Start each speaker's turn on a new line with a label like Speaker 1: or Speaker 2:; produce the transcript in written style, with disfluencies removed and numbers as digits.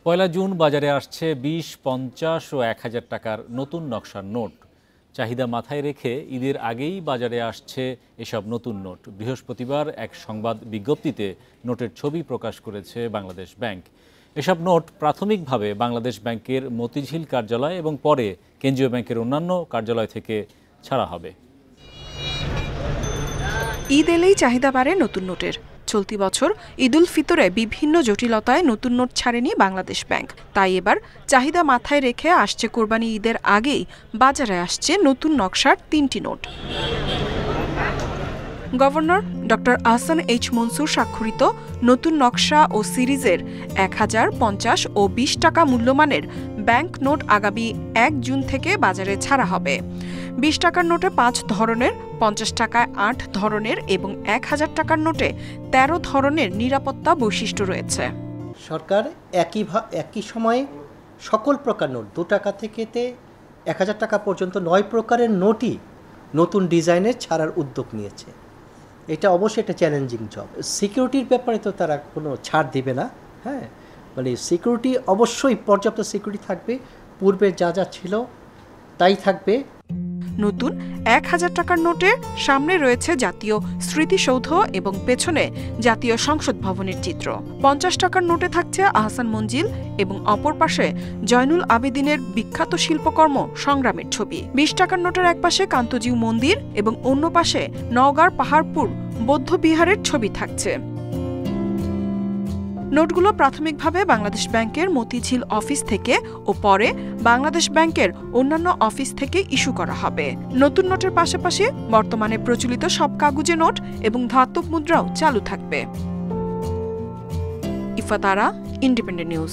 Speaker 1: পয়লা June বাজারে আসছে ২০, ৫০ ও ১,০০০ টাকার নতুন নকশার নোট। চাহিদা মাথায় রেখে ঈদের আগেই বাজারে আসছে এসব নতুন নোট। বৃহস্পতিবার এক সংবাদ বিজ্ঞপ্তিতে নোটের ছবি প্রকাশ করেছে বাংলাদেশ ব্যাংক। এসব নোট প্রাথমিকভাবে বাংলাদেশ ব্যাংকের মতিঝিল কার্যালয় এবং পরে কেন্দ্রীয় ব্যাংকের অন্যান্য কার্যালয় থেকে ছাড়া হবে।
Speaker 2: ঈদ এলেই চাহিদা বাড়ে নতুন নোটের। চলতি বছর ঈদ উল ফিতরে বিভিন্ন জটিলতায় নতুন নোট ছাড়েনি বাংলাদেশ ব্যাংক। তাই এবার চাহিদা মাথায় রেখে আসছে কোরবানি ঈদের আগেই বাজারে আসছে নতুন নকশার ৩টি note. Governor doctor Ahsan H Mansur স্বাক্ষরিত নতুন নকশা ও সিরিজের ১,০০০, ৫০ ও ২০ টাকা মূল্যমানের ব্যাংক নোট আগামী ১ জুন থেকে বাজারে ছাড়া হবে। ২০ টাকার নোটে ৫ ধরনের, ৫০ টাকায় ৮ ধরনের এবং ১,০০০ টাকার নোটে ১৩ ধরনের নিরাপত্তা বৈশিষ্ট্য রয়েছে।
Speaker 3: সরকার একই সময়ে সকল প্রকার নোট ২ টাকা থেকে ১,০০০ টাকা পর্যন্ত ৯ প্রকারের নোটই নতুন ডিজাইনের ছাড়ার উদ্যোগ নিয়েছে। এটা অবশ্যই একটা চ্যালেঞ্জিং জব। সিকিউরিটির ব্যাপারে তো তারা কোনো ছাড় দিবে না। হ্যাঁ, মানে সিকিউরিটি অবশ্যই পর্যাপ্ত সিকিউরিটি থাকবে, পূর্বে যা যা ছিল তাই থাকবে।
Speaker 2: নতুন ১,০০০ টাকার নোটে সামনে রয়েছে জাতীয় স্মৃতিসৌধ এবং পেছনে জাতীয় সংসদ ভবনের চিত্র। ৫০ টাকার নোটে থাকছে আহসান মঞ্জিল এবং অপর পাশে জয়নুল আবেদিনের বিখ্যাত শিল্পকর্ম সংগ্রামের ছবি। ২০ টাকার নোটের একপাশে কান্তজিউ মন্দির এবং অন্য পাশে নওগাঁর পাহাড়পুর বৌদ্ধ বিহারের ছবি থাকছে। নোটগুলো প্রাথমিকভাবে বাংলাদেশ ব্যাংকের মতিঝিল অফিস থেকে ও পরে বাংলাদেশ ব্যাংকের অন্যান্য অফিস থেকে ইস্যু করা হবে। নতুন নোটের পাশাপাশি বর্তমানে প্রচলিত সব কাগুজে নোট এবং ধাতব মুদ্রাও চালু থাকবে। ইফাত আরা, ইন্ডিপেন্ডেন্ট নিউজ।